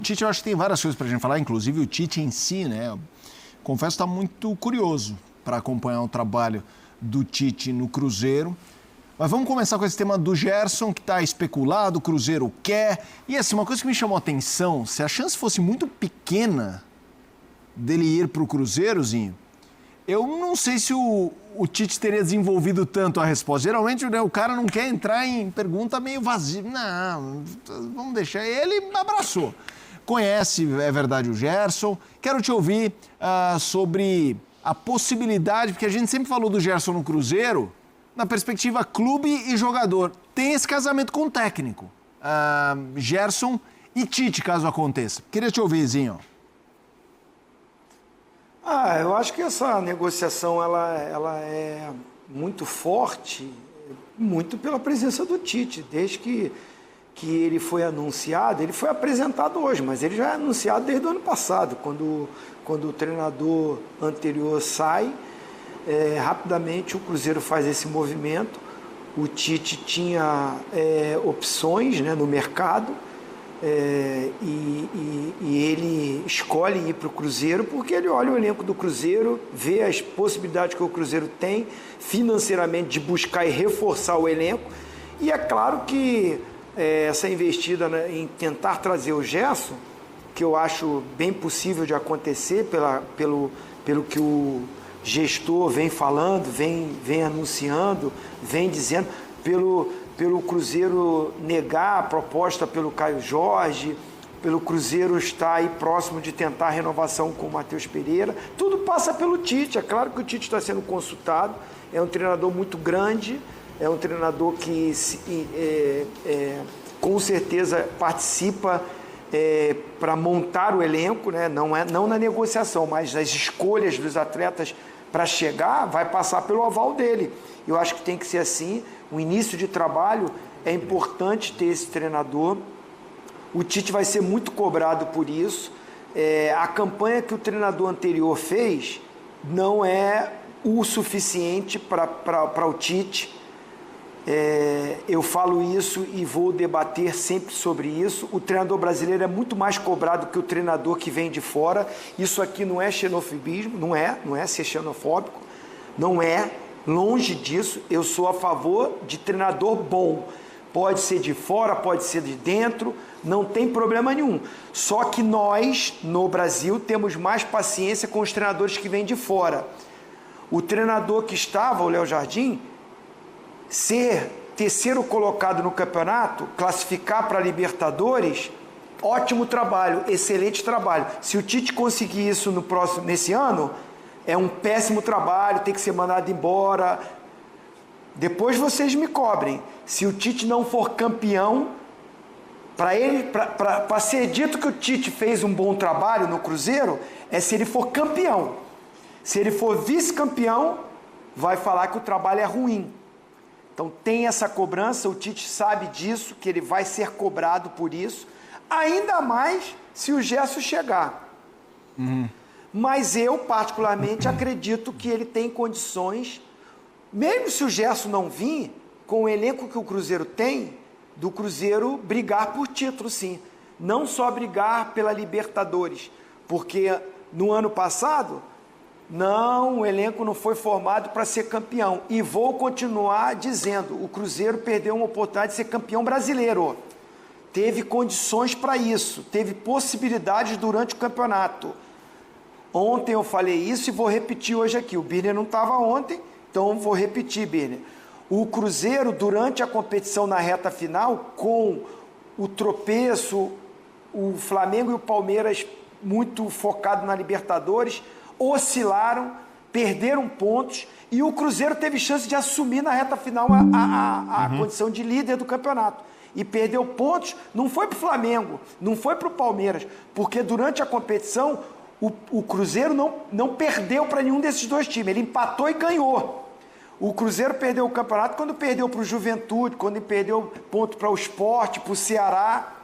Tite, eu acho que tem várias coisas para a gente falar, inclusive o Tite em si, né? Confesso que está muito curioso para acompanhar o trabalho do Tite no Cruzeiro. Mas vamos começar com esse tema do Gerson, que está especulado, o Cruzeiro quer. E assim, uma coisa que me chamou a atenção, se a chance fosse muito pequena dele ir para o Cruzeirozinho, eu não sei se o Tite teria desenvolvido tanto a resposta. Geralmente, né, o cara não quer entrar em pergunta meio vazia. Não, vamos deixar. Ele abraçou. Conhece, é verdade, o Gerson. Quero te ouvir sobre a possibilidade, porque a gente sempre falou do Gerson no Cruzeiro, na perspectiva clube e jogador. Tem esse casamento com o técnico. Gerson e Tite, caso aconteça. Queria te ouvir, Zinho. Eu acho que essa negociação ela é muito forte, muito pela presença do Tite. Desde que ele foi anunciado, ele foi apresentado hoje, mas ele já é anunciado desde o ano passado, quando o treinador anterior sai, rapidamente o Cruzeiro faz esse movimento. O Tite tinha opções, né, no mercado, e ele escolhe ir para o Cruzeiro porque ele olha o elenco do Cruzeiro, vê as possibilidades que o Cruzeiro tem financeiramente de buscar e reforçar o elenco. E é claro que essa investida, né, em tentar trazer o Gerson, que eu acho bem possível de acontecer pelo que o gestor vem falando, vem anunciando, vem dizendo, pelo Cruzeiro negar a proposta pelo Caio Jorge, pelo Cruzeiro estar aí próximo de tentar a renovação com o Matheus Pereira. Tudo passa pelo Tite. É claro que o Tite está sendo consultado, é um treinador muito grande, é um treinador que com certeza participa para montar o elenco, né? Não na negociação, mas nas escolhas dos atletas para chegar, vai passar pelo aval dele. Eu acho que tem que ser assim. O início de trabalho é importante ter esse treinador. O Tite vai ser muito cobrado por isso. A campanha que o treinador anterior fez não é o suficiente para o Tite. Eu falo isso e vou debater sempre sobre isso. O treinador brasileiro é muito mais cobrado que o treinador que vem de fora. Isso aqui não é xenofobismo, não é ser xenofóbico, não é, longe disso. Eu sou a favor de treinador bom. Pode ser de fora, pode ser de dentro, não tem problema nenhum. Só que nós, no Brasil, temos mais paciência com os treinadores que vêm de fora. O treinador que estava, o Léo Jardim, ser terceiro colocado no campeonato, classificar para a Libertadores, ótimo trabalho, excelente trabalho. Se o Tite conseguir isso nesse ano, é um péssimo trabalho, tem que ser mandado embora. Depois vocês me cobrem. Se o Tite não for campeão, para ser dito que o Tite fez um bom trabalho no Cruzeiro, é se ele for campeão. Se ele for vice-campeão, vai falar que o trabalho é ruim. Então tem essa cobrança, o Tite sabe disso, que ele vai ser cobrado por isso, ainda mais se o Gerson chegar. Mas eu, particularmente, acredito que ele tem condições, mesmo se o Gerson não vir, com o elenco que o Cruzeiro tem, do Cruzeiro brigar por título, sim. Não só brigar pela Libertadores, porque no ano passado, o elenco não foi formado para ser campeão. E vou continuar dizendo, o Cruzeiro perdeu uma oportunidade de ser campeão brasileiro. Teve condições para isso, teve possibilidades durante o campeonato. Ontem eu falei isso e vou repetir hoje aqui. O Birner não estava ontem, então vou repetir, Birner. O Cruzeiro, durante a competição na reta final, com o tropeço, o Flamengo e o Palmeiras muito focado na Libertadores, oscilaram, perderam pontos e o Cruzeiro teve chance de assumir na reta final a condição de líder do campeonato. E perdeu pontos, não foi para o Flamengo, não foi para o Palmeiras, porque durante a competição o Cruzeiro não perdeu para nenhum desses dois times, ele empatou e ganhou. O Cruzeiro perdeu o campeonato quando perdeu para o Juventude, quando perdeu ponto para o Sport, para o Ceará,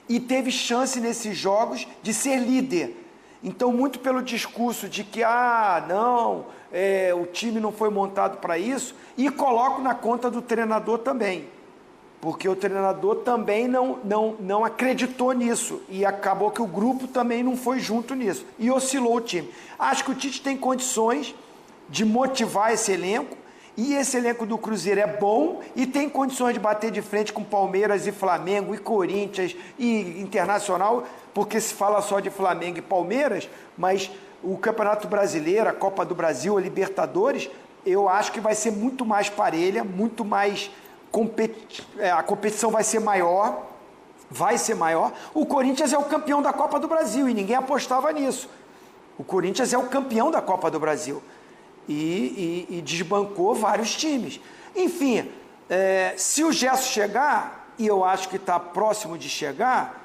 e teve chance nesses jogos de ser líder. Então, muito pelo discurso de que, o time não foi montado para isso, e coloco na conta do treinador também. porque o treinador também não acreditou nisso e acabou que o grupo também não foi junto nisso e oscilou o time. Acho que o Tite tem condições de motivar esse elenco e esse elenco do Cruzeiro é bom e tem condições de bater de frente com Palmeiras e Flamengo e Corinthians e Internacional, porque se fala só de Flamengo e Palmeiras, mas o Campeonato Brasileiro, a Copa do Brasil, a Libertadores, eu acho que vai ser muito mais parelha, muito mais a competição vai ser maior. O Corinthians é o campeão da Copa do Brasil e ninguém apostava nisso. O Corinthians é o campeão da Copa do Brasil e desbancou vários times. Enfim, se o Gerson chegar, e eu acho que está próximo de chegar,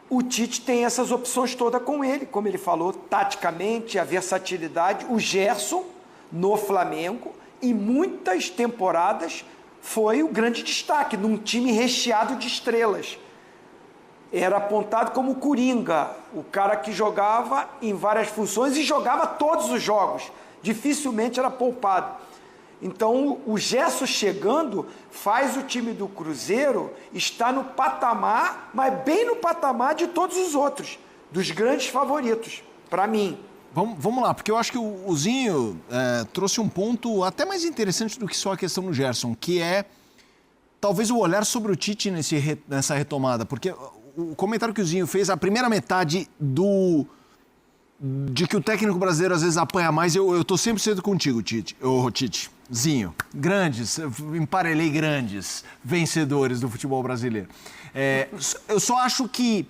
o Tite tem essas opções todas com ele, como ele falou, taticamente, a versatilidade. O Gerson, no Flamengo, em muitas temporadas, foi o grande destaque, num time recheado de estrelas. Era apontado como Coringa, o cara que jogava em várias funções e jogava todos os jogos. Dificilmente era poupado. Então, o Gerson chegando faz o time do Cruzeiro estar no patamar, mas bem no patamar de todos os outros, dos grandes favoritos, para mim. Vamos lá, porque eu acho que o Zinho trouxe um ponto até mais interessante do que só a questão do Gerson, que é talvez o olhar sobre o Tite nessa retomada, porque o comentário que o Zinho fez, a primeira metade de que o técnico brasileiro às vezes apanha mais, eu tô sempre cedo contigo, Tite. Zinho, emparelhei grandes vencedores do futebol brasileiro. Eu só acho que,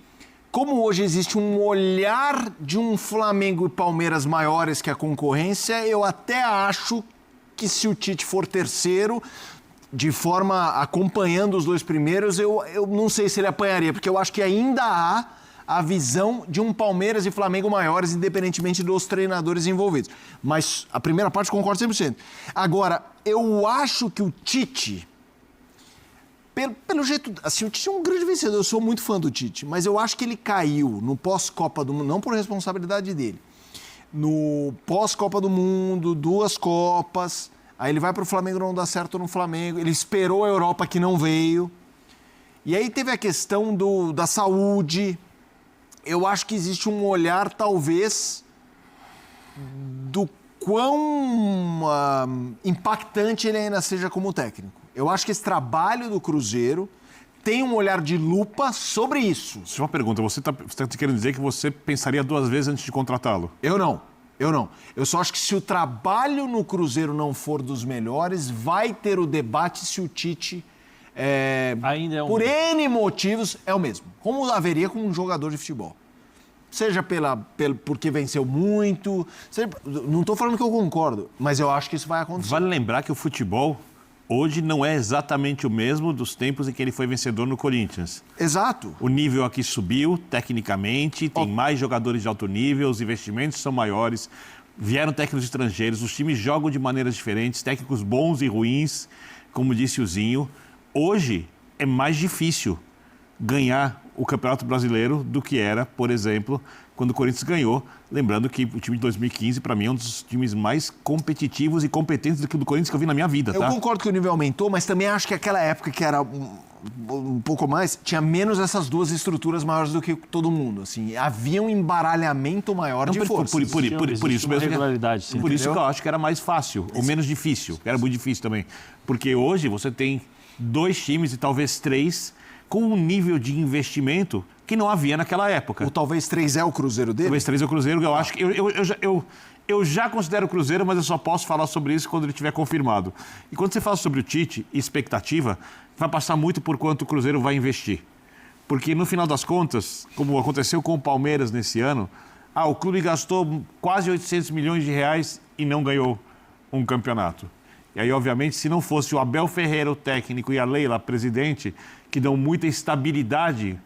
como hoje existe um olhar de um Flamengo e Palmeiras maiores que a concorrência, eu até acho que se o Tite for terceiro, de forma acompanhando os dois primeiros, eu não sei se ele apanharia, porque eu acho que ainda há a visão de um Palmeiras e Flamengo maiores, independentemente dos treinadores envolvidos. Mas a primeira parte concordo 100%. Agora, eu acho que o Tite, pelo jeito, assim, o Tite é um grande vencedor, eu sou muito fã do Tite, mas eu acho que ele caiu no pós-Copa do Mundo, não por responsabilidade dele, no pós-Copa do Mundo, 2 Copas, aí ele vai para o Flamengo, não dá certo no Flamengo, ele esperou a Europa que não veio, e aí teve a questão da saúde. Eu acho que existe um olhar, talvez, do quão impactante ele ainda seja como técnico. Eu acho que esse trabalho do Cruzeiro tem um olhar de lupa sobre isso. Só uma pergunta, você tá querendo dizer que você pensaria 2 vezes antes de contratá-lo? Eu não. Eu só acho que se o trabalho no Cruzeiro não for dos melhores, vai ter o debate se o Tite... ainda por N motivos, é o mesmo. Como haveria com um jogador de futebol. Seja porque venceu muito... não estou falando que eu concordo, mas eu acho que isso vai acontecer. Vale lembrar que o futebol hoje não é exatamente o mesmo dos tempos em que ele foi vencedor no Corinthians. Exato. O nível aqui subiu, tecnicamente, tem mais jogadores de alto nível, os investimentos são maiores, vieram técnicos estrangeiros, os times jogam de maneiras diferentes, técnicos bons e ruins, como disse o Zinho. Hoje é mais difícil ganhar o Campeonato Brasileiro do que era, por exemplo, quando o Corinthians ganhou. Lembrando que o time de 2015, para mim, é um dos times mais competitivos e competentes do Corinthians que eu vi na minha vida. Eu concordo que o nível aumentou, mas também acho que aquela época que era um pouco mais, tinha menos essas 2 estruturas maiores do que todo mundo. Assim, havia um embaralhamento maior de forças. Por isso mesmo. Regularidade, sim. Por isso que eu acho que era mais fácil, ou menos difícil. Era muito difícil também. Porque hoje você tem 2 times e talvez 3 com um nível de investimento que não havia naquela época. Ou talvez 3 é o Cruzeiro dele? Talvez 3 é o Cruzeiro, eu acho que... Eu já considero o Cruzeiro, mas eu só posso falar sobre isso quando ele estiver confirmado. E quando você fala sobre o Tite, expectativa, vai passar muito por quanto o Cruzeiro vai investir. Porque no final das contas, como aconteceu com o Palmeiras nesse ano, o clube gastou quase 800 milhões de reais e não ganhou um campeonato. E aí, obviamente, se não fosse o Abel Ferreira, o técnico, e a Leila, a presidente, que dão muita estabilidade...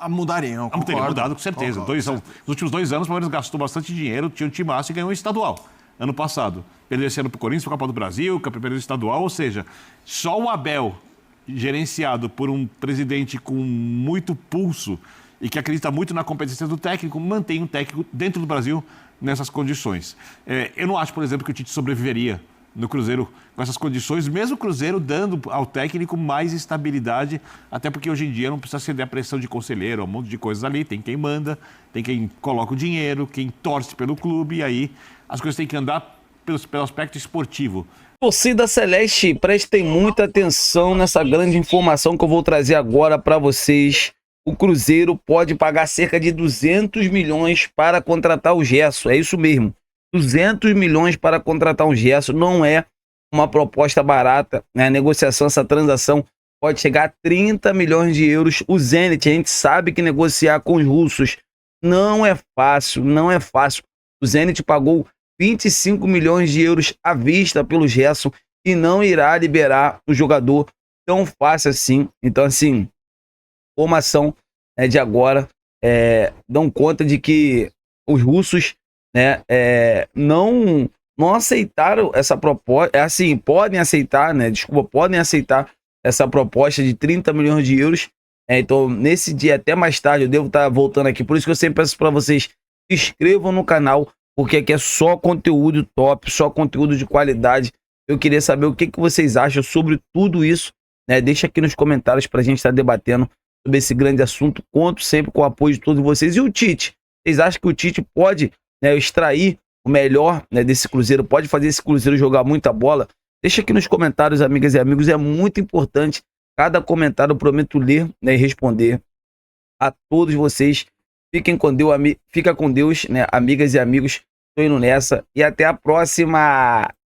Mudariam, concordo. Teria mudado, com certeza. Nos últimos 2 anos, o Palmeiras gastou bastante dinheiro, tinha um timaço e ganhou um estadual, ano passado. Perdeu esse ano para o Corinthians, para a Copa do Brasil, perdeu o estadual, ou seja, só o Abel, gerenciado por um presidente com muito pulso e que acredita muito na competência do técnico, mantém um técnico dentro do Brasil nessas condições. Eu não acho, por exemplo, que o Tite sobreviveria no Cruzeiro com essas condições, mesmo o Cruzeiro dando ao técnico mais estabilidade, até porque hoje em dia não precisa ceder a pressão de conselheiro, um monte de coisas ali, tem quem manda, tem quem coloca o dinheiro, quem torce pelo clube, e aí as coisas têm que andar pelo aspecto esportivo. Torcida Celeste, prestem muita atenção nessa grande informação que eu vou trazer agora para vocês. O Cruzeiro pode pagar cerca de 200 milhões para contratar o Gerson, é isso mesmo. 200 milhões para contratar um Gerson não é uma proposta barata, né? A negociação, essa transação pode chegar a 30 milhões de euros. O Zenit, a gente sabe que negociar com os russos não é fácil, não é fácil. O Zenit pagou 25 milhões de euros à vista pelo Gerson e não irá liberar o jogador tão fácil assim. Então, assim, informação de agora dão conta de que os russos, né, não aceitaram essa proposta, assim, podem aceitar, né, podem aceitar essa proposta de 30 milhões de euros. Então, nesse dia, até mais tarde, eu devo estar voltando aqui, por isso que eu sempre peço para vocês, se inscrevam no canal, porque aqui é só conteúdo top, só conteúdo de qualidade. Eu queria saber o que vocês acham sobre tudo isso, né? Deixa aqui nos comentários para a gente estar debatendo sobre esse grande assunto. Conto sempre com o apoio de todos vocês. E o Tite? Vocês acham que o Tite pode, né, extrair o melhor, né, desse Cruzeiro? Pode fazer esse Cruzeiro jogar muita bola? Deixa aqui nos comentários, amigas e amigos. É muito importante. Cada comentário eu prometo ler, né, e responder a todos vocês. Fiquem com Deus, fica com Deus, né, amigas e amigos. Tô indo nessa e até a próxima.